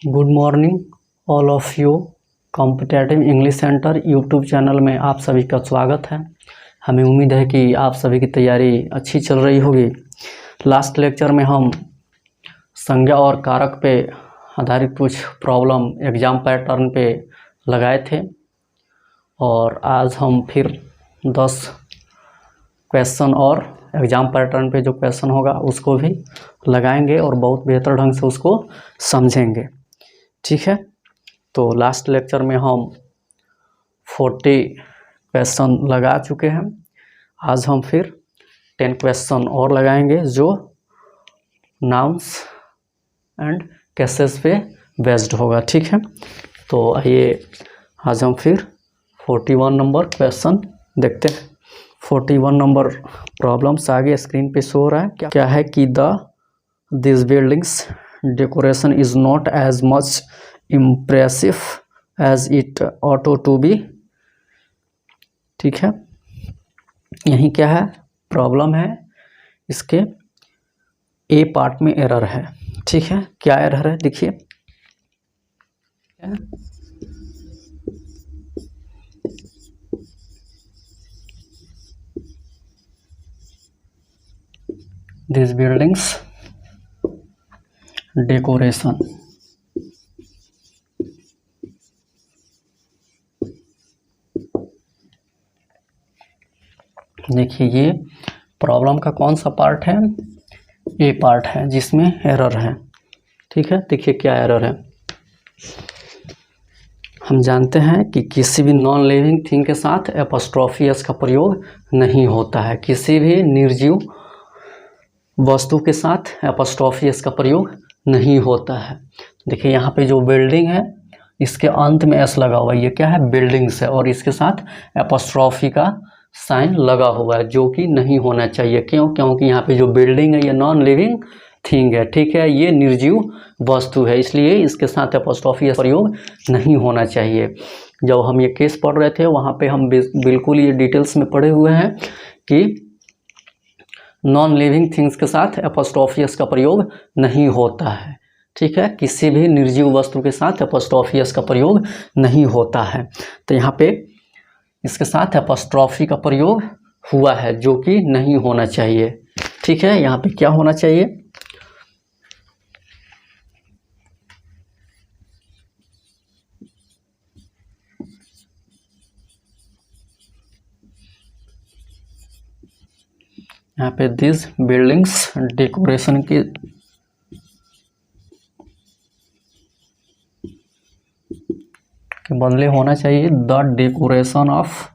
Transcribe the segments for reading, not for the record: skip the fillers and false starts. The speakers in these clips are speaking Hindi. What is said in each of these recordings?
Good morning all of you. Competitive English centre YouTube channel में आप सभी का स्वागत है। हमें उम्मीद है कि आप सभी की तैयारी अच्छी चल रही होगी। लास्ट लेक्चर में हम संज्ञा और कारक पे आधारित कुछ प्रॉब्लम एग्ज़ाम पैटर्न पे लगाए थे और आज हम फिर 10 क्वेश्चन और एग्ज़ाम पैटर्न पे जो क्वेश्चन होगा उसको भी लगाएंगे और बहुत बेहतर ढंग से उसको समझेंगे। ठीक है, तो लास्ट लेक्चर में हम 40 क्वेश्चन लगा चुके हैं। आज हम फिर 10 क्वेश्चन और लगाएंगे जो नाउन्स एंड केसेस पे बेस्ड होगा। ठीक है, तो आइए आज हम फिर 41 नंबर क्वेश्चन देखते हैं। 41 नंबर प्रॉब्लम्स आगे स्क्रीन पे शो हो रहा है। क्या है कि this buildings decoration is not as much impressive as it ought to be. ठीक है, यही क्या है प्रॉब्लम है, इसके ए पार्ट में एरर है। ठीक है, क्या एरर है देखिए। दिस बिल्डिंग्स डेकोरेशन देखिए, ये प्रॉब्लम का कौन सा पार्ट है, ए पार्ट है जिसमें एरर है। ठीक है, देखिए क्या एरर है। हम जानते हैं कि किसी भी नॉन लिविंग थिंग के साथ एपोस्ट्रोफी एस का प्रयोग नहीं होता है। किसी भी निर्जीव वस्तु के साथ एपोस्ट्रोफी एस का प्रयोग नहीं होता है। देखिए यहाँ पे जो बिल्डिंग है इसके अंत में एस लगा हुआ है, ये क्या है बिल्डिंग्स है, और इसके साथ एपोस्ट्रोफी का साइन लगा हुआ है जो कि नहीं होना चाहिए। क्यों? क्योंकि यहाँ पे जो बिल्डिंग है ये नॉन लिविंग थिंग है। ठीक है, ये निर्जीव वस्तु है, इसलिए इसके साथ एपोस्ट्रोफी एस प्रयोग नहीं होना चाहिए। जब हम ये केस पढ़ रहे थे वहाँ पे हम बिल्कुल ये डिटेल्स में पढ़े हुए हैं कि नॉन लिविंग थिंग्स के साथ एपोस्ट्रोफी एस का प्रयोग नहीं होता है। ठीक है, किसी भी निर्जीव वस्तु के साथ एपोस्ट्रोफी एस का प्रयोग नहीं होता है। तो यहाँ पे इसके साथ एपोस्ट्रोफी का प्रयोग हुआ है जो कि नहीं होना चाहिए। ठीक है, यहाँ पे क्या होना चाहिए, यहाँ पे दिस बिल्डिंग्स डेकोरेशन के बदले होना चाहिए the decoration of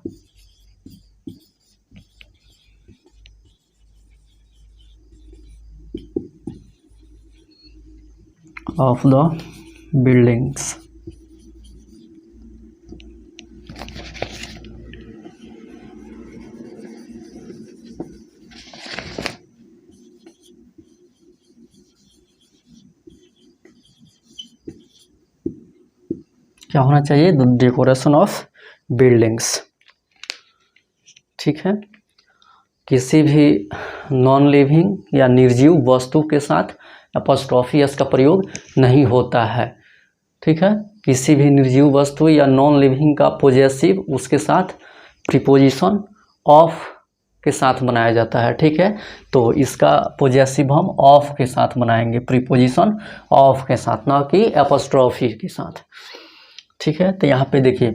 the buildings. क्या होना चाहिए, द डेकोरेशन ऑफ बिल्डिंग्स। ठीक है, किसी भी नॉन लिविंग या निर्जीव वस्तु के साथ एपोस्ट्रोफी एस का प्रयोग नहीं होता है। ठीक है, किसी भी निर्जीव वस्तु या नॉन लिविंग का पोजेसिव उसके साथ प्रीपोजिशन ऑफ के साथ बनाया जाता है। ठीक है, तो इसका पोजेसिव हम ऑफ के साथ बनाएंगे, प्रीपोजिशन ऑफ के साथ, ना कि एपोस्ट्रोफी के साथ। ठीक है, तो यहाँ पे देखिए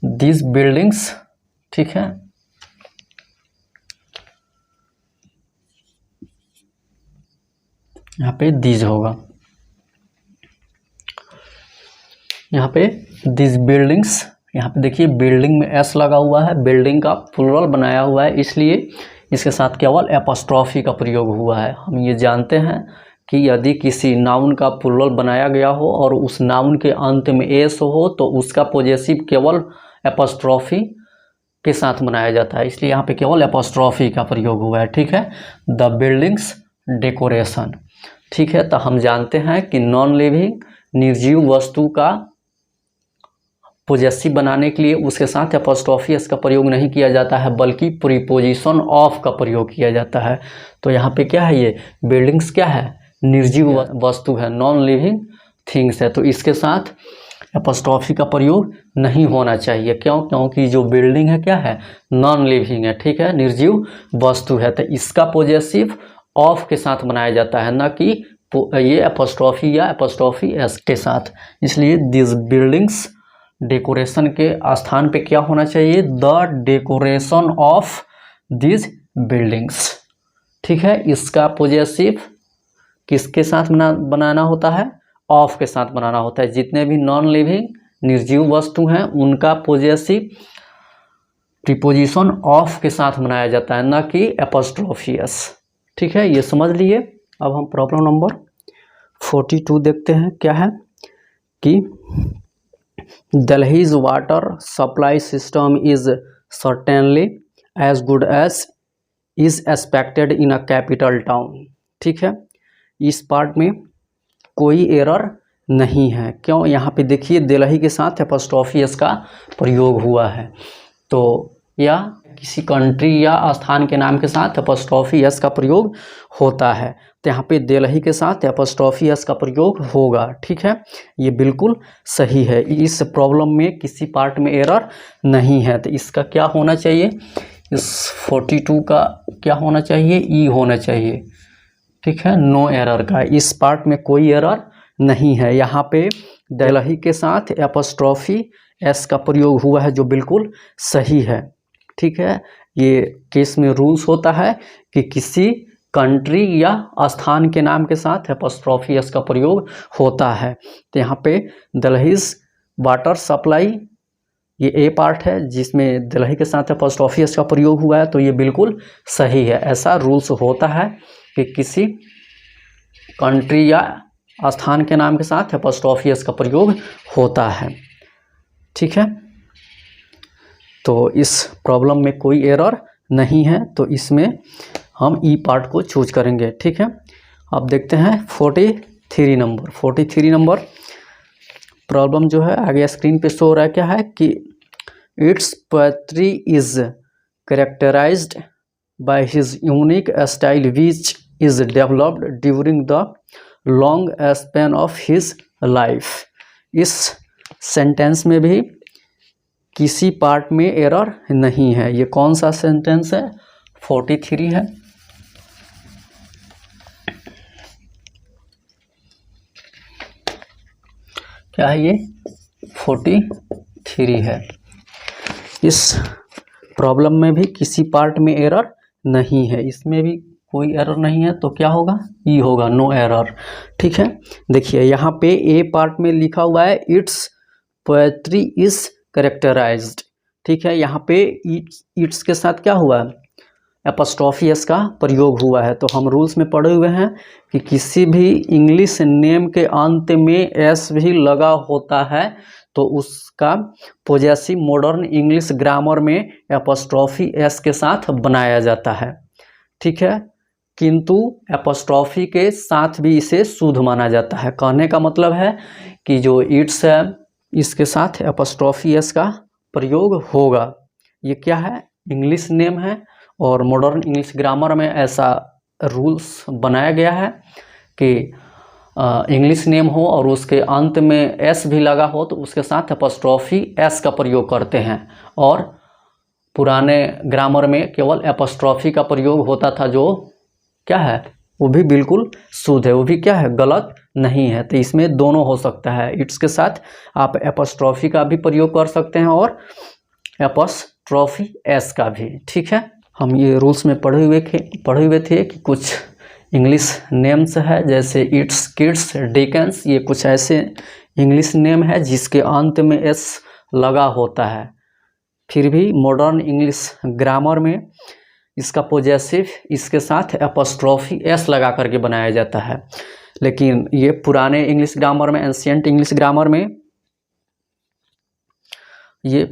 दिस बिल्डिंग्स, ठीक है, यहाँ पे दिस होगा, यहाँ पे दिस बिल्डिंग्स, यहाँ पे देखिए बिल्डिंग में एस लगा हुआ है, बिल्डिंग का प्लूरल बनाया हुआ है, इसलिए इसके साथ केवल एपोस्ट्रोफी का प्रयोग हुआ है। हम ये जानते हैं कि यदि किसी नाउन का प्लूरल बनाया गया हो और उस नाउन के अंत में एस हो तो उसका पोजेसिव केवल एपोस्ट्रोफी के साथ बनाया जाता है, इसलिए यहाँ पे केवल एपोस्ट्रोफी का प्रयोग हुआ है। ठीक है, द बिल्डिंग्स डेकोरेशन। ठीक है, तो हम जानते हैं कि नॉन लिविंग निर्जीव वस्तु का पोजेसिव बनाने के लिए उसके साथ एपोस्ट्रोफी एस का प्रयोग नहीं किया जाता है बल्कि प्रीपोजिशन ऑफ का प्रयोग किया जाता है। तो यहाँ पे क्या है, ये बिल्डिंग्स क्या है, निर्जीव वस्तु है, नॉन लिविंग थिंग्स है, तो इसके साथ एपोस्ट्रोफी का प्रयोग नहीं होना चाहिए। क्यों? क्योंकि जो बिल्डिंग है क्या है, नॉन लिविंग है, ठीक है, निर्जीव वस्तु है, तो इसका पॉजेसिव ऑफ के साथ बनाया जाता है, ना कि ये एपोस्ट्रोफी या एपोस्ट्रोफी एस के साथ। इसलिए दिस बिल्डिंग्स डेकोरेशन के स्थान पे क्या होना चाहिए, the decoration of this buildings, ठीक है। इसका पॉजेसिव किसके साथ बनाना होता है, ऑफ के साथ बनाना होता है। जितने भी नॉन लिविंग निर्जीव वस्तु हैं उनका पॉजेसिव प्रीपोजिशन ऑफ के साथ बनाया जाता है, ना कि एपोस्ट्रोफियस, ठीक है, ये समझ लिए। अब हम प्रॉब्लम नंबर 42 देखते हैं। क्या है कि Delhi's water supply system is certainly as good as is expected in a capital town, ठीक है। इस पार्ट में कोई एरर नहीं है। क्यों? यहाँ पे देखिए दिल्ली के साथ एपोस्ट्रोफी एस का प्रयोग हुआ है, तो या किसी कंट्री या स्थान के नाम के साथ एपोस्ट्रोफी एस का प्रयोग होता है, तो यहाँ पे दिल्ली के साथ एपोस्ट्रोफी एस का प्रयोग होगा, ठीक है, ये बिल्कुल सही है। इस प्रॉब्लम में किसी पार्ट में एरर नहीं है, तो इसका क्या होना चाहिए, इस 42 का क्या होना चाहिए, ई होना चाहिए, ठीक है, नो एरर का। इस पार्ट में कोई एरर नहीं है। यहाँ पे दिल्ली के साथ एपोस्ट्रोफी एस का प्रयोग हुआ है, जो बिल्कुल सही है, ठीक है। ये केस में रूल्स होता है कि किसी कंट्री या स्थान के नाम के साथ एपोस्ट्रोफी एस का प्रयोग होता है। तो यहाँ पे दिल्लीज वाटर सप्लाई, ये ए पार्ट है जिसमें दिल्ली के साथ एपोस्ट्रोफी एस का प्रयोग हुआ है, तो ये बिल्कुल सही है। ऐसा रूल्स होता है कि किसी कंट्री या स्थान के नाम के साथ एपोस्ट्रोफी एस का प्रयोग होता है, ठीक है। तो इस प्रॉब्लम में कोई एरर नहीं है, तो इसमें हम ई पार्ट को चूज करेंगे, ठीक है। अब देखते हैं 43 नंबर प्रॉब्लम जो है आगे स्क्रीन पे शो हो रहा है। क्या है कि its poetry is characterised by his unique style which is developed during the long span of his life. इस सेंटेंस में भी किसी पार्ट में एरर नहीं है। ये कौन सा सेंटेंस है, 43 है। क्या है ये, 43 है। इस प्रॉब्लम में भी किसी पार्ट में एरर नहीं है, इसमें भी कोई एरर नहीं है, तो क्या होगा, ई होगा, नो एरर, ठीक है। देखिए यहाँ पे ए पार्ट में लिखा हुआ है इट्स पोएट्री इज कैरेक्टराइज्ड, ठीक है। यहाँ पे इट्स के साथ क्या हुआ है, एपोस्ट्रोफी एस का प्रयोग हुआ है। तो हम रूल्स में पढ़े हुए हैं कि किसी भी इंग्लिश नेम के अंत में एस भी लगा होता है तो उसका पॉजेसिव मॉडर्न इंग्लिश ग्रामर में एपोस्ट्रोफी एस के साथ बनाया जाता है, ठीक है। किंतु एपोस्ट्रोफी के साथ भी इसे शुद्ध माना जाता है। कहने का मतलब है कि जो इट्स है इसके साथ एपोस्ट्रोफी एस का प्रयोग होगा। ये क्या है, इंग्लिश नेम है और मॉडर्न इंग्लिश ग्रामर में ऐसा रूल्स बनाया गया है कि इंग्लिश नेम हो और उसके अंत में एस भी लगा हो तो उसके साथ एपोस्ट्रोफी एस का प्रयोग करते हैं, और पुराने ग्रामर में केवल एपोस्ट्रोफी का प्रयोग होता था, जो क्या है वो भी बिल्कुल शुद्ध है, वो भी क्या है, गलत नहीं है। तो इसमें दोनों हो सकता है, इट्स के साथ आप एपोस्ट्रोफी का भी प्रयोग कर सकते हैं और एपोस्ट्रोफी एस का भी, ठीक है। हम ये रूल्स में पढ़े हुए थे कि कुछ इंग्लिश नेम्स है जैसे इट्स, किड्स, डिकेंस, ये कुछ ऐसे इंग्लिश नेम है जिसके अंत में एस लगा होता है। फिर भी मॉडर्न इंग्लिश ग्रामर में इसका पॉजेसिव इसके साथ एपोस्ट्रोफी एस लगा करके बनाया जाता है, लेकिन ये पुराने इंग्लिश ग्रामर में, एंशिएंट इंग्लिश ग्रामर में ये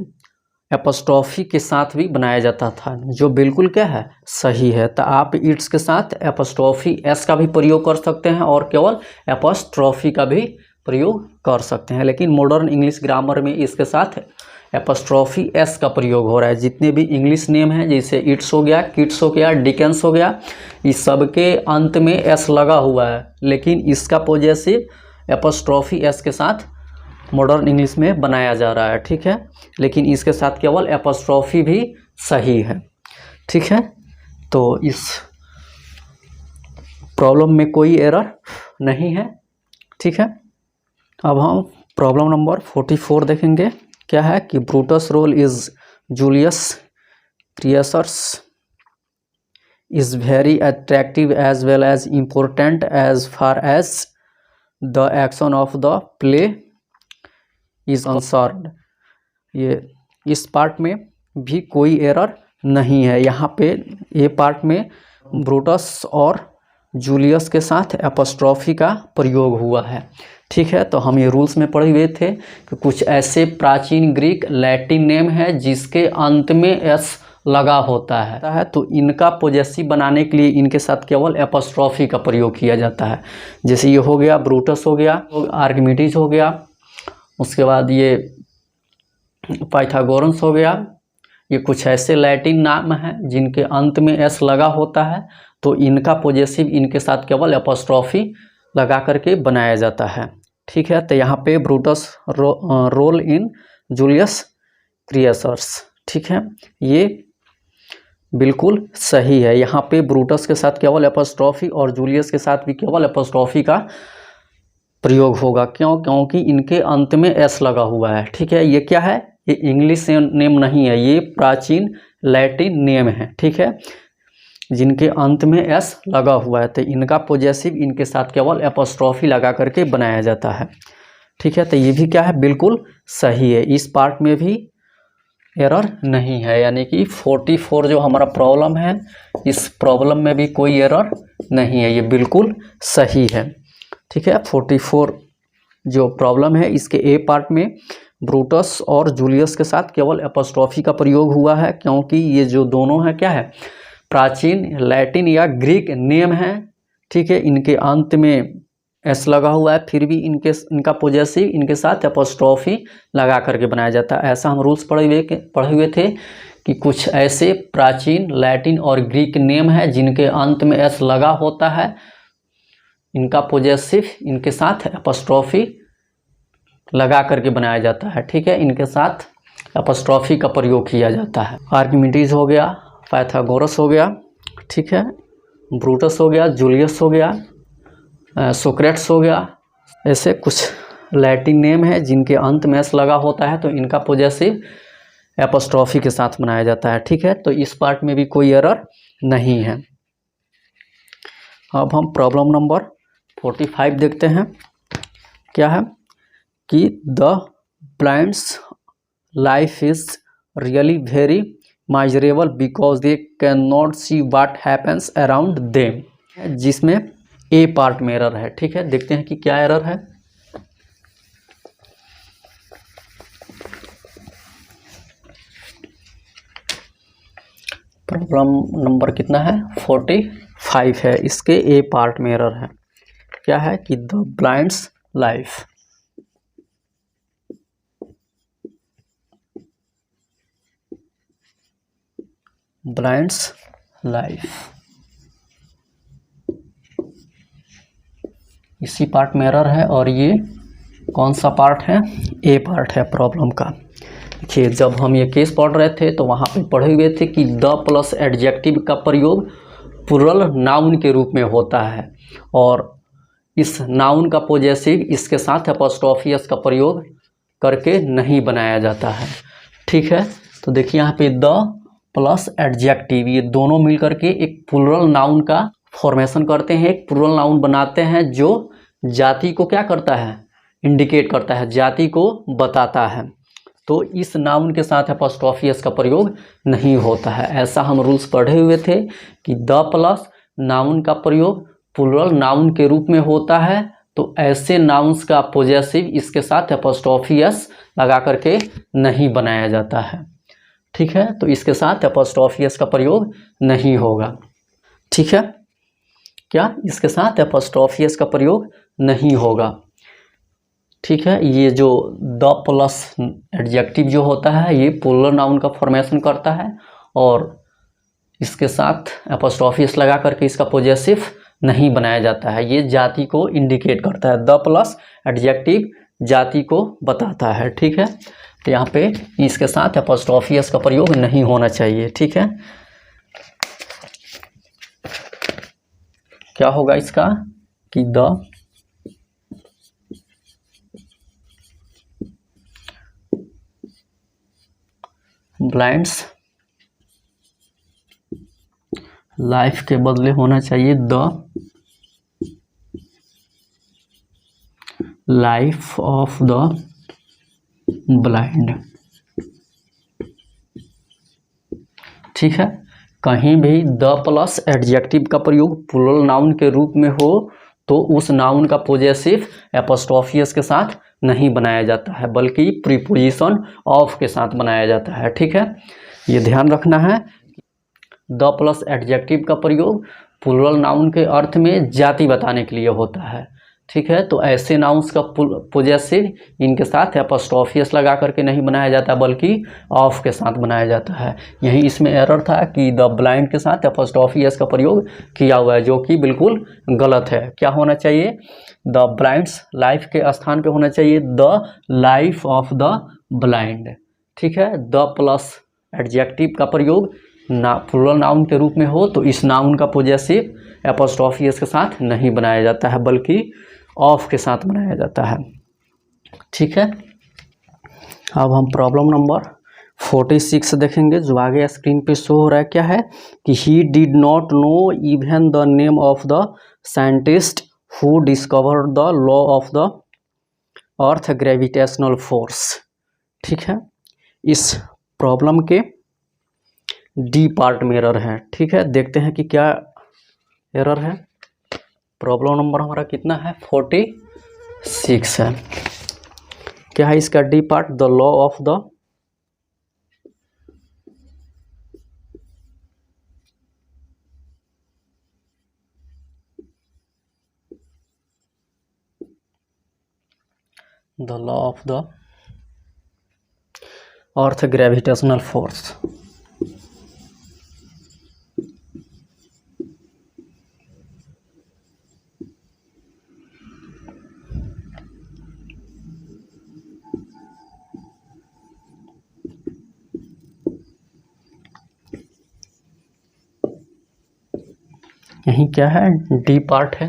एपोस्ट्रोफी के साथ भी बनाया जाता था, जो बिल्कुल क्या है, सही है। तो आप इट्स के साथ एपोस्ट्रोफी एस का भी प्रयोग कर सकते हैं और केवल एपोस्ट्रोफी का भी प्रयोग कर सकते हैं, लेकिन मॉडर्न इंग्लिश ग्रामर में इसके साथ एपोस्ट्रोफी एस का प्रयोग हो रहा है। जितने भी इंग्लिश नेम हैं जैसे इट्स हो गया, किड्स हो गया, डिकेंस हो गया, इस सब के अंत में एस लगा हुआ है, लेकिन इसका पॉजेसिव एपोस्ट्रॉफी एस के साथ मॉडर्न इंग्लिश में बनाया जा रहा है, ठीक है। लेकिन इसके साथ केवल एपोस्ट्रॉफी भी सही है, ठीक है। तो इस प्रॉब्लम में कोई एरर नहीं है, ठीक है। अब हम प्रॉब्लम नंबर 44 देखेंगे। क्या है कि Brutus role is Julius Caesar's is very attractive as well as important as far as the action of the play is concerned। ये इस पार्ट में भी कोई एरर नहीं है। यहाँ पे ये पार्ट में ब्रूटस और जूलियस के साथ एपोस्ट्रॉफी का प्रयोग हुआ है, ठीक है। तो हम ये रूल्स में पढ़े हुए थे कि कुछ ऐसे प्राचीन ग्रीक लैटिन नेम है जिसके अंत में एस लगा होता है, तो इनका पोजेसिव बनाने के लिए इनके साथ केवल एपोस्ट्रॉफी का प्रयोग किया जाता है। जैसे ये हो गया ब्रूटस, हो गया आर्किमिडीज, हो गया उसके बाद ये पाइथागोरस हो गया। ये कुछ ऐसे लैटिन नाम हैं जिनके अंत में एस लगा होता है, तो इनका पोजेसिव इनके साथ केवल एपोस्ट्रॉफी लगा करके बनाया जाता है, ठीक है। तो यहाँ पे ब्रूटस रोल इन जूलियस क्रिएसर्स, ठीक है, ये बिल्कुल सही है। यहाँ पे ब्रूटस के साथ केवल एपोस्ट्रॉफी और जूलियस के साथ भी केवल एपोस्ट्रॉफी का प्रयोग होगा। क्यों? क्योंकि इनके अंत में एस लगा हुआ है, ठीक है। ये क्या है? ये इंग्लिश नेम नहीं है, ये प्राचीन लैटिन नेम है, ठीक है, जिनके अंत में एस लगा हुआ है। तो इनका पोजेसिव इनके साथ केवल एपोस्ट्रॉफी लगा करके बनाया जाता है, ठीक है। तो ये भी क्या है? बिल्कुल सही है। इस पार्ट में भी एरर नहीं है, यानी कि 44 जो हमारा प्रॉब्लम है, इस प्रॉब्लम में भी कोई एरर नहीं है, ये बिल्कुल सही है, ठीक है। 44 जो प्रॉब्लम है, इसके ए पार्ट में ब्रूटस और जूलियस के साथ केवल एपोस्ट्रॉफी का प्रयोग हुआ है, क्योंकि ये जो दोनों है क्या है? प्राचीन लैटिन या ग्रीक नेम है, ठीक है। इनके अंत में एस लगा हुआ है, फिर भी इनका पोजेसिव इनके साथ एपोस्ट्रॉफी लगा करके बनाया जाता है। ऐसा हम रूल्स पढ़े हुए थे कि कुछ ऐसे प्राचीन लैटिन और ग्रीक नेम है जिनके अंत में एस लगा होता है, इनका पोजेसिव इनके साथ एपोस्ट्रॉफी लगा करके बनाया जाता है, ठीक है। इनके साथ एपोस्ट्रॉफी का प्रयोग किया जाता है। आर्किमिडीज हो गया, पाइथागोरस हो गया, ठीक है, ब्रूटस हो गया, जूलियस हो गया, सोक्रेट्स हो गया। ऐसे कुछ लैटिन नेम है जिनके अंत में एस लगा होता है, तो इनका पोजेसिव एपोस्ट्रॉफी के साथ बनाया जाता है, ठीक है। तो इस पार्ट में भी कोई एरर नहीं है। अब हम प्रॉब्लम नंबर 45 देखते हैं। क्या है कि the blinds life is really very miserable because they can not see what happens around them, जिसमें ए पार्ट में एरर है, ठीक है। देखते हैं कि क्या एरर है। प्रॉब्लम नंबर कितना है? 45 है। इसके ए पार्ट में एरर है। क्या है कि the blinds life, blinds life, इसी पार्ट में एरर है। और ये कौन सा पार्ट है? ए पार्ट है प्रॉब्लम का। देखिए, जब हम ये केस पढ़ रहे थे तो वहाँ पे पढ़े हुए थे कि द प्लस एडजेक्टिव का प्रयोग प्लुरल नाउन के रूप में होता है, और इस नाउन का पोजेसिव इसके साथ एपोस्ट्रॉफी एस का प्रयोग करके नहीं बनाया जाता है, ठीक है। तो देखिए यहाँ पे द प्लस एडजेक्टिव, ये दोनों मिल करके एक प्लुरल नाउन का फॉर्मेशन करते हैं, एक प्लुरल नाउन बनाते हैं जो जाति को क्या करता है? इंडिकेट करता है, जाति को बताता है। तो इस नाउन के साथ एपोस्ट्रॉफी एस का प्रयोग नहीं होता है। ऐसा हम रूल्स पढ़े हुए थे कि द प्लस नाउन का प्रयोग प्लुरल नाउन के रूप में होता है, तो ऐसे नाउन्स का पोजेसिव इसके साथ एपोस्ट्रॉफी एस लगा करके नहीं बनाया जाता है, ठीक है। तो इसके साथ एपोस्ट्रॉफी एस का प्रयोग नहीं होगा, ठीक है। क्या? इसके साथ एपोस्ट्रॉफी एस का प्रयोग नहीं होगा, ठीक है। ये जो द प्लस एडजेक्टिव जो होता है, ये प्लुरल नाउन का फॉर्मेशन करता है, और इसके साथ एपोस्ट्रॉफी एस लगा करके इसका पोजेसिव नहीं बनाया जाता है। ये जाति को इंडिकेट करता है। द प्लस एडजेक्टिव जाति को बताता है। ठीक है, तो यहाँ पे इसके साथ एपोस्ट्रोफी एस का प्रयोग नहीं होना चाहिए। ठीक है, क्या होगा इसका कि द ब्लाइंड्स लाइफ के बदले होना चाहिए the life of the blind. ठीक है, कहीं भी द प्लस एडजेक्टिव का प्रयोग प्लूरल नाउन के रूप में हो तो उस नाउन का पोजेसिव एपोस्ट्रोफी एस के साथ नहीं बनाया जाता है, बल्कि प्रीपोजिशन ऑफ के साथ बनाया जाता है। ठीक है, ये ध्यान रखना है। द प्लस एडजेक्टिव का प्रयोग प्लूरल नाउन के अर्थ में जाति बताने के लिए होता है। ठीक है, तो ऐसे नाउन्स का पोजेसिव इनके साथ एपोस्ट्रोफी एस लगा करके नहीं बनाया जाता, बल्कि ऑफ के साथ बनाया जाता है। यही इसमें एरर था कि द ब्लाइंड के साथ एपोस्ट्रोफी एस का प्रयोग किया हुआ है, जो कि बिल्कुल गलत है। क्या होना चाहिए? द ब्लाइंड्स लाइफ के स्थान पे होना चाहिए the life of the blind. ठीक है, द प्लस एडजेक्टिव का प्रयोग प्लूरल नाउन के रूप में हो तो इस नाउन का पोजेसिव एपोस्ट्रोफी एस के साथ नहीं बनाया जाता है, बल्कि ऑफ के साथ बनाया जाता है। ठीक है, अब हम प्रॉब्लम नंबर 46 देखेंगे, जो आगे स्क्रीन पे शो हो रहा है। क्या है कि he did not know even the name of the scientist who discovered the law of the earth gravitational force. ठीक है, इस प्रॉब्लम के डी पार्ट में एरर है। ठीक है, देखते हैं कि क्या एरर है। प्रॉब्लम नंबर हमारा कितना है? 46 है। क्या है इसका D part? The law of the earth gravitational force. यही क्या है? डी पार्ट है।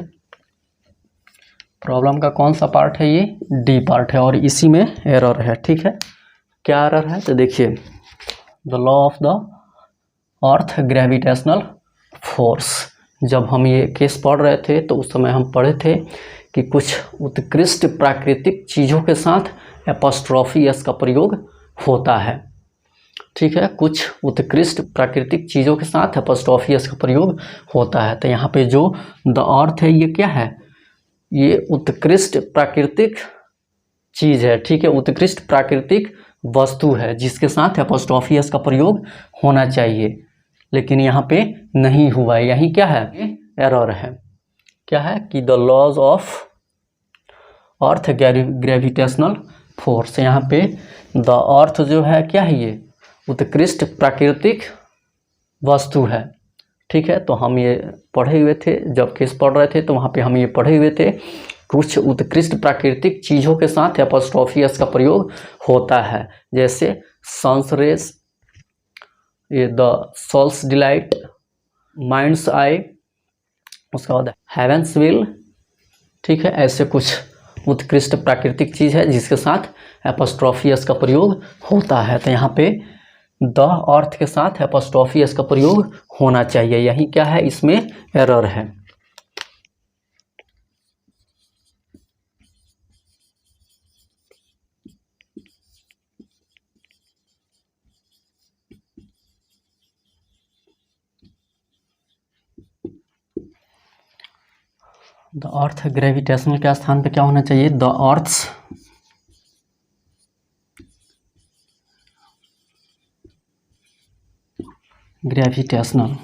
प्रॉब्लम का कौन सा पार्ट है? ये डी पार्ट है और इसी में एरर है। ठीक है, क्या एरर है? तो देखिए, the law of the earth gravitational force. जब हम ये केस पढ़ रहे थे तो उस समय हम पढ़े थे कि कुछ उत्कृष्ट प्राकृतिक चीज़ों के साथ एपोस्ट्रोफी एस का प्रयोग होता है। ठीक है, कुछ उत्कृष्ट प्राकृतिक चीज़ों के साथ एपोस्ट्रोफी एस का प्रयोग होता है। तो यहाँ पे जो द अर्थ है, ये क्या है? ये उत्कृष्ट प्राकृतिक चीज़ है। ठीक है, उत्कृष्ट प्राकृतिक वस्तु है जिसके साथ एपोस्ट्रोफी एस का प्रयोग होना चाहिए, लेकिन यहाँ पे नहीं हुआ है। यही क्या है? एरर है। क्या है कि the laws of earth gravitational force. यहाँ पे द अर्थ जो है क्या है? ये उत्कृष्ट प्राकृतिक वस्तु है। ठीक है, तो हम ये पढ़े हुए थे, जब केस पढ़ रहे थे तो वहाँ पे हम ये पढ़े हुए थे, कुछ उत्कृष्ट प्राकृतिक चीज़ों के साथ एपोस्ट्रोफी एस का प्रयोग होता है, जैसे सन्स रेस, ये द सोल्स डिलाइट, माइंड्स आई, उसके बाद हेवेंस विल। ठीक है, ऐसे कुछ उत्कृष्ट प्राकृतिक चीज़ है जिसके साथ एपोस्ट्रोफी एस का प्रयोग होता है। तो यहाँ पे द अर्थ के साथ एपोस्ट्रोफी एस का प्रयोग होना चाहिए। यही क्या है? इसमें एरर है। द अर्थ ग्रेविटेशनल के स्थान पे क्या होना चाहिए? The earth's gravitational.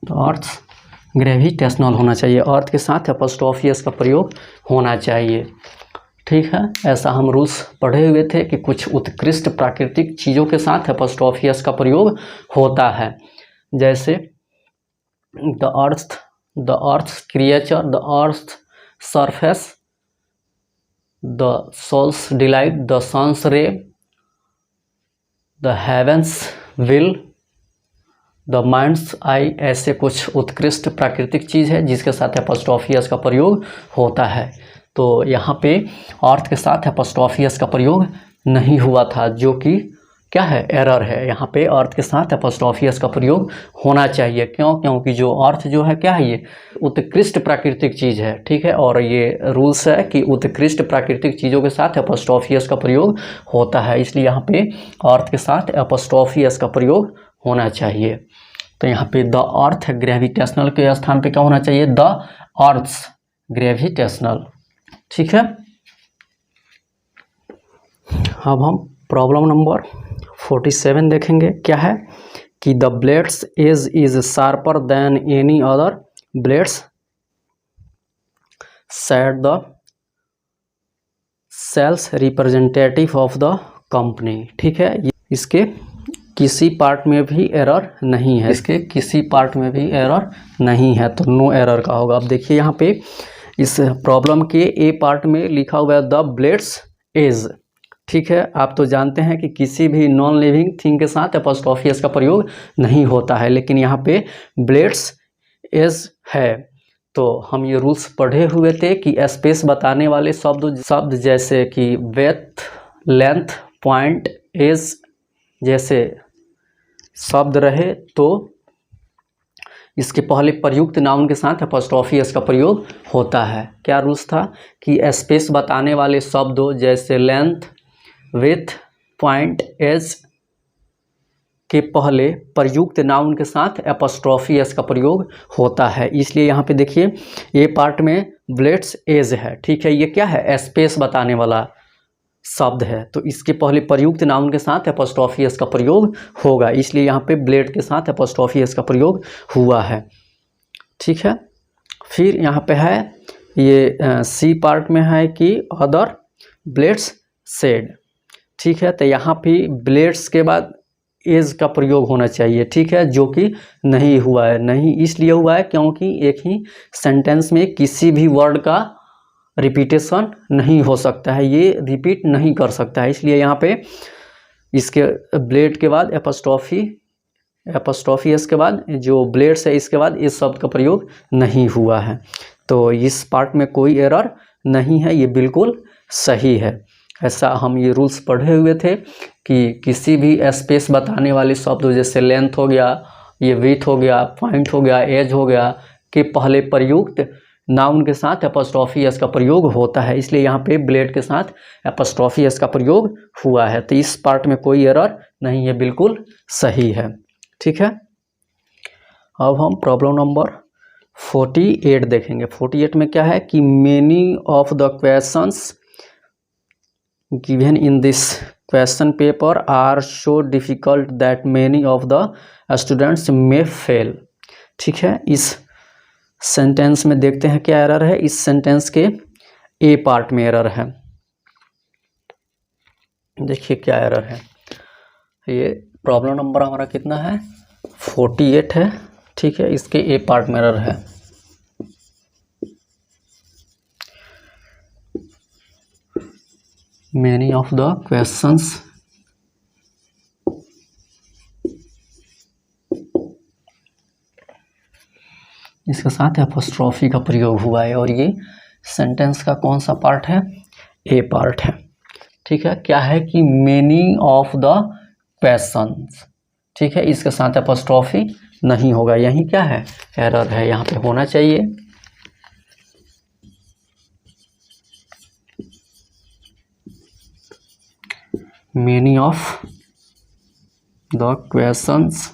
तो अर्थ ग्रेविटेशनल होना चाहिए, अर्थ के साथ एपोस्ट्रोफी एस का प्रयोग होना चाहिए। ठीक है, ऐसा हम रूल्स पढ़े हुए थे कि कुछ उत्कृष्ट प्राकृतिक चीज़ों के साथ एपोस्ट्रोफी एस का प्रयोग होता है, जैसे the earth creature, the earth surface, the soul's delight, the sun's ray, the heaven's will, the mind's eye. ऐसे कुछ उत्कृष्ट प्राकृतिक चीज़ है जिसके साथ एपोस्ट्रोफी एस का प्रयोग होता है। तो यहाँ पे अर्थ के साथ एपोस्ट्रोफी एस का प्रयोग नहीं हुआ था, जो कि क्या है, एरर है। यहाँ पे अर्थ के साथ एपोस्ट्रोफी एस का प्रयोग होना चाहिए। क्यों? क्योंकि जो अर्थ जो है क्या है, ये उत्कृष्ट प्राकृतिक चीज़ है, ठीक है। और ये रूल्स है कि उत्कृष्ट प्राकृतिक चीज़ों के साथ एपोस्ट्रोफी एस का प्रयोग होता है, इसलिए यहाँ पे अर्थ के साथ एपोस्ट्रोफी एस का प्रयोग होना चाहिए। तो यहाँ पे द अर्थ ग्रेविटेशनल के स्थान पे क्या होना चाहिए, द अर्थ्स ग्रेविटेशनल, ठीक है। अब हम प्रॉब्लम नंबर 47 देखेंगे। क्या है कि the blade's edge is sharper than any other blades set the sales representative of the company, ठीक है। इसके किसी पार्ट में भी एरर नहीं है, इसके किसी पार्ट में भी एरर नहीं है, तो नो एरर का होगा। अब देखिए यहाँ पे इस प्रॉब्लम के ए पार्ट में लिखा हुआ है द ब्लेड्स एज, ठीक है। आप तो जानते हैं कि किसी भी नॉन लिविंग थिंग के साथ एपोस्ट्रोफी एस का प्रयोग नहीं होता है, लेकिन यहाँ पे ब्लेड्स एज है। तो हम ये रूल्स पढ़े हुए थे कि स्पेस बताने वाले शब्द जैसे कि विड्थ, लेंथ, पॉइंट, एज जैसे शब्द रहे तो इसके पहले प्रयुक्त नाउन के साथ एपोस्ट्रोफी एस का प्रयोग होता है। क्या रूल्स था कि स्पेस बताने वाले शब्दों जैसे लेंथ, विड्थ, पॉइंट, एज के पहले प्रयुक्त नाउन के साथ एपोस्ट्रोफी एस का प्रयोग होता है। इसलिए यहाँ पे देखिए ये पार्ट में ब्लेड्स एज है, ठीक है। ये क्या है, स्पेस बताने वाला शब्द है, तो इसके पहले प्रयुक्त नाउन के साथ एपोस्ट्रोफी एस का प्रयोग होगा, इसलिए यहाँ पे ब्लेड के साथ एपोस्ट्रोफी एस का प्रयोग हुआ है, ठीक है। फिर यहाँ पे है ये सी पार्ट में है कि अदर ब्लेड्स सेड, ठीक है। तो यहाँ पे ब्लेड्स के बाद एज का प्रयोग होना चाहिए, ठीक है, जो कि नहीं हुआ है। नहीं इसलिए हुआ है क्योंकि एक ही सेंटेंस में किसी भी वर्ड का रिपीटेशन नहीं हो सकता है, ये रिपीट नहीं कर सकता है, इसलिए यहाँ पे इसके ब्लेड के बाद एपोस्ट्रोफी एस के बाद जो ब्लेड्स है इसके बाद इस शब्द का प्रयोग नहीं हुआ है। तो इस पार्ट में कोई एरर नहीं है, ये बिल्कुल सही है। ऐसा हम ये रूल्स पढ़े हुए थे कि किसी भी स्पेस बताने वाले शब्द जैसे लेंथ हो गया, ये विड्थ हो गया, पॉइंट हो गया, एज हो गया के पहले प्रयुक्त नाउन के साथ एपोस्ट्रोफी एस का प्रयोग होता है, इसलिए यहाँ पे ब्लेड के साथ एपोस्ट्रोफी एस का प्रयोग हुआ है। तो इस पार्ट में कोई एरर नहीं है, बिल्कुल सही है, ठीक है। अब हम प्रॉब्लम नंबर 48 देखेंगे। 48 में क्या है कि many of the questions given in this question paper are so difficult that many of the students may fail, ठीक है। इस सेंटेंस में देखते हैं क्या एरर है। इस सेंटेंस के ए पार्ट में एरर है, देखिए क्या एरर है। ये प्रॉब्लम नंबर हमारा कितना है, 48 है, ठीक है। इसके ए पार्ट में एरर है। मेनी ऑफ द क्वेश्चंस इसके साथ एपोस्ट्रोफी का प्रयोग हुआ है, और ये सेंटेंस का कौन सा पार्ट है, ए पार्ट है, ठीक है। क्या है कि मेनी ऑफ द क्वेश्चंस, ठीक है, इसके साथ एपोस्ट्रोफी नहीं होगा, यही क्या है, एरर है, यहाँ पे होना चाहिए। मेनी ऑफ द क्वेश्चंस,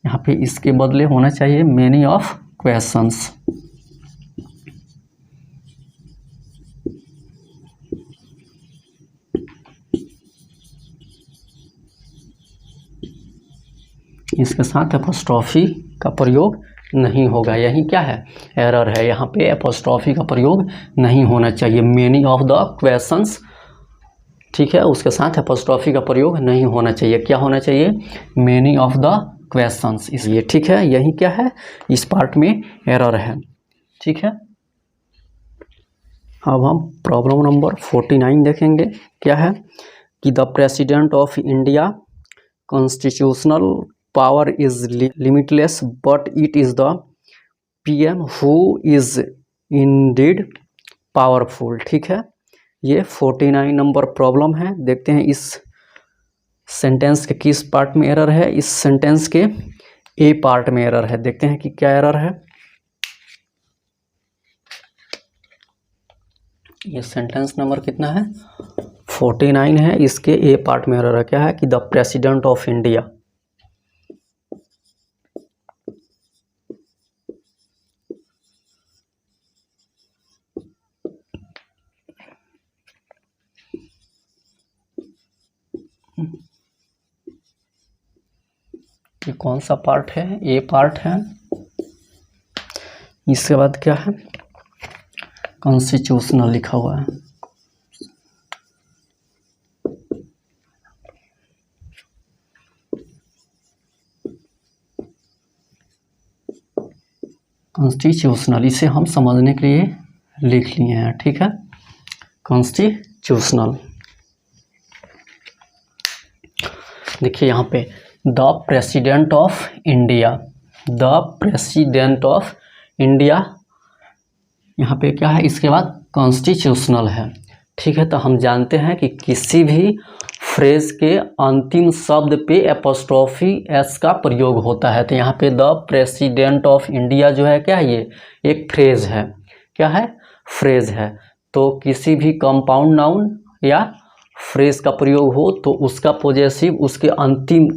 यहाँ पे इसके बदले होना चाहिए मेनी ऑफ क्वेश्चंस। इसके साथ एपोस्ट्रोफी का प्रयोग नहीं होगा, यही क्या है, एरर है। यहाँ पे एपोस्ट्रॉफी का प्रयोग नहीं होना चाहिए। मेनी ऑफ द क्वेश्चंस, ठीक है, उसके साथ एपोस्ट्रॉफी का प्रयोग नहीं होना चाहिए। क्या होना चाहिए, मेनी ऑफ द क्वेश्चंस, इसलिए ठीक है, यही क्या है, इस पार्ट में एरर है। ठीक है, अब हम प्रॉब्लम नंबर 49 देखेंगे। क्या है कि the president of India constitutional power is limitless but it is the PM who is Indeed powerful. ठीक है, ये 49 नंबर प्रॉब्लम है। देखते हैं इस सेंटेंस के किस पार्ट में एरर है। इस सेंटेंस के ए पार्ट में एरर है। देखते हैं कि क्या एरर है। ये सेंटेंस नंबर कितना है, 49 है। इसके ए पार्ट में एरर है। क्या है कि द प्रेसिडेंट ऑफ इंडिया, ये कौन सा पार्ट है, ए पार्ट है। इसके बाद क्या है, कॉन्स्टिट्यूशनल लिखा हुआ है। कॉन्स्टिट्यूशनल, इसे हम समझने के लिए लिख लिए हैं। ठीक है, कॉन्स्टिट्यूशनल। देखिए यहाँ पे the president of India, the president of India, यहाँ पे क्या है, इसके बाद कॉन्स्टिट्यूशनल है। ठीक है, तो हम जानते हैं कि किसी भी फ्रेज के अंतिम शब्द पे एपोस्ट्रोफी एस का प्रयोग होता है। तो यहाँ पे द प्रेसिडेंट ऑफ इंडिया जो है क्या है, ये एक फ्रेज है। क्या है, फ्रेज है। तो किसी भी कंपाउंड नाउन या फ्रेज का प्रयोग हो तो उसका पॉजेसिव उसके अंतिम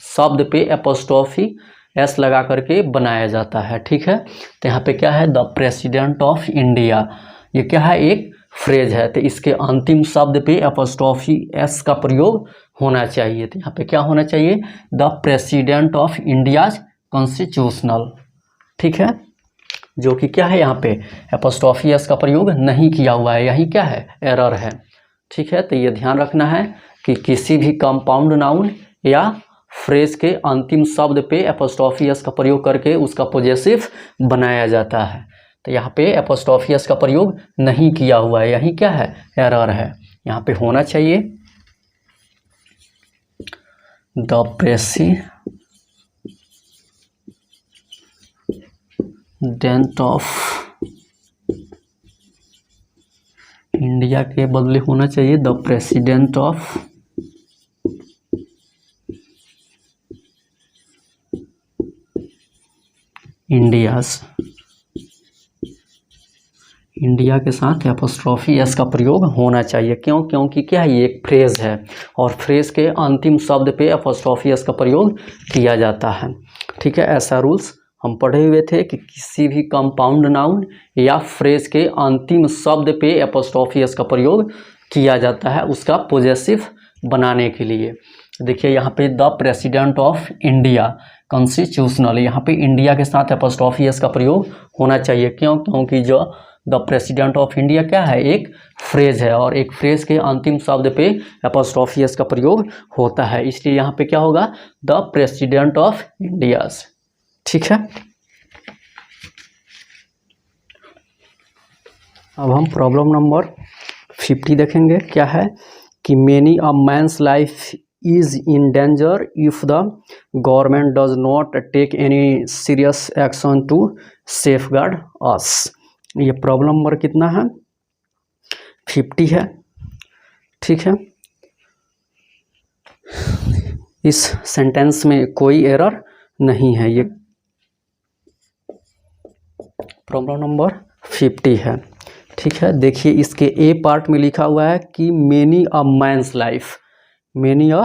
शब्द पे एपोस्ट्रोफी एस लगा करके बनाया जाता है। ठीक है, तो यहाँ पे क्या है, द प्रेसिडेंट ऑफ इंडिया, ये क्या है, एक फ्रेज है। तो इसके अंतिम शब्द पे एपोस्ट्रोफी एस का प्रयोग होना चाहिए। तो यहाँ पे क्या होना चाहिए, the president of India's constitutional. ठीक है, जो कि क्या है, यहाँ पे एपोस्ट्रोफी एस का प्रयोग नहीं किया हुआ है, यही क्या है, एरर है। ठीक है, तो ये ध्यान रखना है कि किसी भी कंपाउंड नाउन या फ्रेज के अंतिम शब्द पे एपोस्ट्रोफी एस का प्रयोग करके उसका पॉजेसिव बनाया जाता है। तो यहाँ पे एपोस्ट्रोफी एस का प्रयोग नहीं किया हुआ है, यही क्या है, एरर है। यहाँ पे होना चाहिए द प्रेसिडेंट ऑफ इंडिया के बदले होना चाहिए the president of India's. India के साथ एपोस्ट्रोफी एस का प्रयोग होना चाहिए। क्यों, क्योंकि क्या है, ये एक फ्रेज है और फ्रेज के अंतिम शब्द पे एपोस्ट्रोफी एस का प्रयोग किया जाता है। ठीक है, ऐसा रूल्स हम पढ़े हुए थे कि किसी भी कंपाउंड नाउन या फ्रेज के अंतिम शब्द पे एपोस्ट्रोफी एस का प्रयोग किया जाता है उसका पॉजेसिव बनाने के लिए। देखिए यहाँ पे the president of India constitutional, यहाँ पे इंडिया के साथ एपोस्ट्रोफी एस का प्रयोग होना चाहिए। क्यों, क्योंकि जो द प्रेसिडेंट ऑफ इंडिया क्या है, एक फ्रेज है और एक फ्रेज के अंतिम शब्द पे एपोस्ट्रोफी एस का प्रयोग होता है। इसलिए यहाँ पे क्या होगा, द प्रेसिडेंट ऑफ इंडियाज। ठीक है, अब हम प्रॉब्लम नंबर 50 देखेंगे। क्या है कि many a man's life is in danger if the government does not take any serious action to safeguard us. ये प्रॉब्लम नंबर कितना है, 50 है। ठीक है, इस सेंटेंस में कोई एरर नहीं है। ये प्रॉब्लम नंबर 50 है। ठीक है, देखिए इसके ए पार्ट में लिखा हुआ है कि many a man's life, many a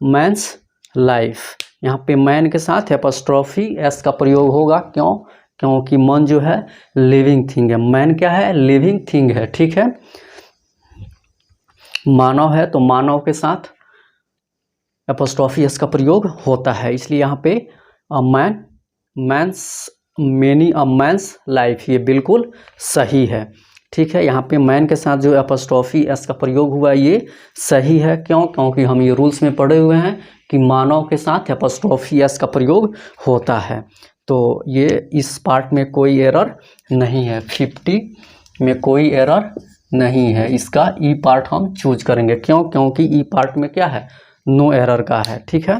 man's life, यहाँ पे मैन के साथ एपोस्ट्रोफी एस का प्रयोग होगा। क्यों, क्योंकि मन जो है लिविंग थिंग है। मैन क्या है, लिविंग थिंग है। ठीक है, मानव है तो मानव के साथ एपोस्ट्रोफी एस का प्रयोग होता है। इसलिए यहाँ पे man, man's many a man's life, ये बिल्कुल सही है। ठीक है, यहाँ पे मैन के साथ जो एपोस्ट्रोफी एस का प्रयोग हुआ ये सही है। क्यों? क्योंकि हम ये रूल्स में पढ़े हुए हैं कि मानव के साथ एपोस्ट्रोफी एस का प्रयोग होता है। तो ये इस पार्ट में कोई एरर नहीं है, 50 में कोई एरर नहीं है। इसका ई पार्ट हम चूज करेंगे। क्यों? क्योंकि ई पार्ट में क्या है, नो एरर का है। ठीक है,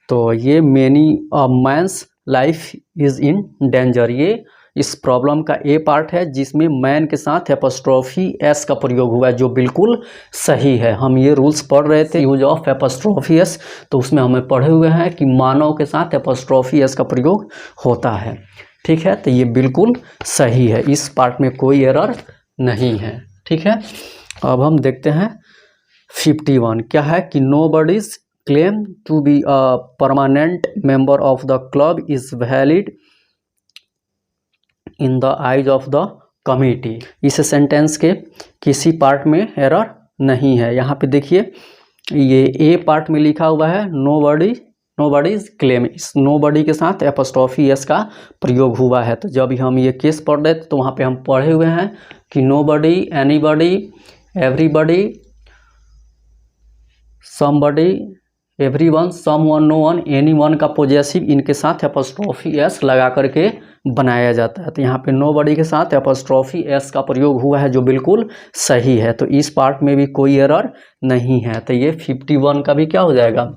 तो ये many a man's life is in danger, ये इस प्रॉब्लम का ए पार्ट है जिसमें मैन के साथ एपोस्ट्रोफी एस का प्रयोग हुआ है, जो बिल्कुल सही है। हम ये रूल्स पढ़ रहे थे यूज ऑफ एपोस्ट्रोफी एस, तो उसमें हमें पढ़े हुए हैं कि मानव के साथ एपोस्ट्रोफी एस का प्रयोग होता है। ठीक है, तो ये बिल्कुल सही है, इस पार्ट में कोई एरर नहीं है। ठीक है, अब हम देखते हैं 51 क्या है कि nobody's claim to be a permanent member of the club is valid in the eyes of the committee. इस सेंटेंस के किसी पार्ट में एरर नहीं है। यहाँ पे देखिए ये ए पार्ट में लिखा हुआ है नोबडीज क्लेम, इस नोबडी के साथ एपोस्ट्रोफी एस का प्रयोग हुआ है। तो जब हम ये केस पढ़ रहे थे तो वहाँ पे हम पढ़े हुए हैं कि nobody, anybody, everybody, somebody, everyone, someone, no one, anyone का पॉजेसिव इनके साथ एपोस्ट्रोफी एस लगा करके बनाया जाता है। तो यहाँ पे नोबडी के साथ एपोस्ट्रोफी एस का प्रयोग हुआ है, जो बिल्कुल सही है। तो इस पार्ट में भी कोई एरर नहीं है। तो ये 51 का भी क्या हो जाएगा,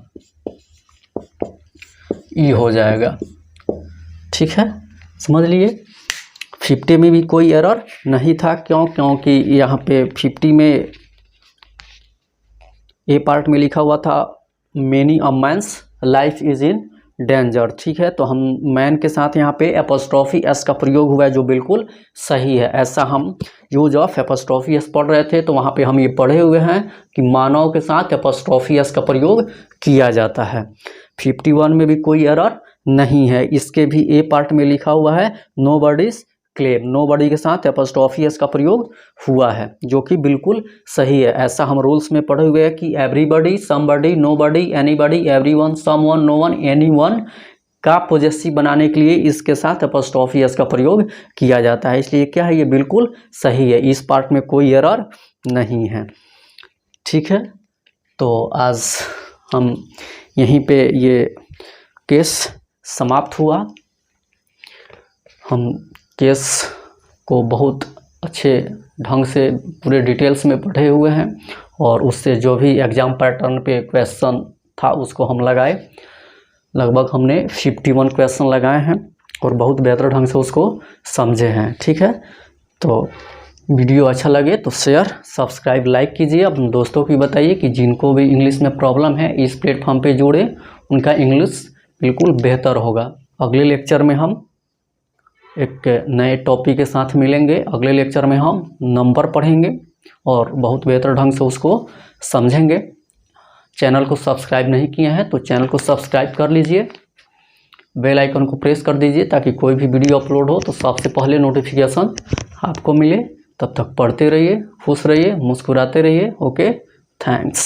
ई हो जाएगा। ठीक है, समझ लिए। 50 में भी कोई एरर नहीं था। क्यों? क्योंकि यहाँ पे 50 में ए पार्ट में लिखा हुआ था many a man's life is in danger. ठीक है, तो हम मैन के साथ यहाँ पे एपोस्ट्रोफी एस का प्रयोग हुआ है, जो बिल्कुल सही है। ऐसा हम यूज ऑफ एपोस्ट्रोफी एस पढ़ रहे थे, तो वहाँ पे हम ये पढ़े हुए हैं कि मानव के साथ एपोस्ट्रोफी एस का प्रयोग किया जाता है। 51 में भी कोई एरर नहीं है। इसके भी ए पार्ट में लिखा हुआ है नोबडीज क्लेम, नोबडी के साथ एपोस्ट्रोफी एस का प्रयोग हुआ है, जो कि बिल्कुल सही है। ऐसा हम रूल्स में पढ़े हुए हैं कि everybody, somebody, nobody, anybody, everyone, someone, no one, anyone का पॉजेसिव बनाने के लिए इसके साथ एपोस्ट्रोफी एस का प्रयोग किया जाता है। इसलिए क्या है, ये बिल्कुल सही है, इस पार्ट में कोई एरर नहीं है। ठीक है, तो आज हम यहीं पे ये केस समाप्त हुआ। हम केस को बहुत अच्छे ढंग से पूरे डिटेल्स में पढ़े हुए हैं, और उससे जो भी एग्ज़ाम पैटर्न पे क्वेश्चन था उसको हम लगाए। लगभग हमने 51 क्वेश्चन लगाए हैं और बहुत बेहतर ढंग से उसको समझे हैं। ठीक है, तो वीडियो अच्छा लगे तो शेयर, सब्सक्राइब, लाइक कीजिए। अपने दोस्तों को बताइए कि जिनको भी इंग्लिश में प्रॉब्लम है इस प्लेटफॉर्म पे जुड़े, उनका इंग्लिश बिल्कुल बेहतर होगा। अगले लेक्चर में हम एक नए टॉपिक के साथ मिलेंगे। अगले लेक्चर में हम नंबर पढ़ेंगे और बहुत बेहतर ढंग से उसको समझेंगे। चैनल को सब्सक्राइब नहीं किए हैं तो चैनल को सब्सक्राइब कर लीजिए, बेल आइकन को प्रेस कर दीजिए ताकि कोई भी वीडियो अपलोड हो तो सबसे पहले नोटिफिकेशन आपको मिले। तब तक पढ़ते रहिए, खुश रहिए, मुस्कुराते रहिए। Okay, thanks.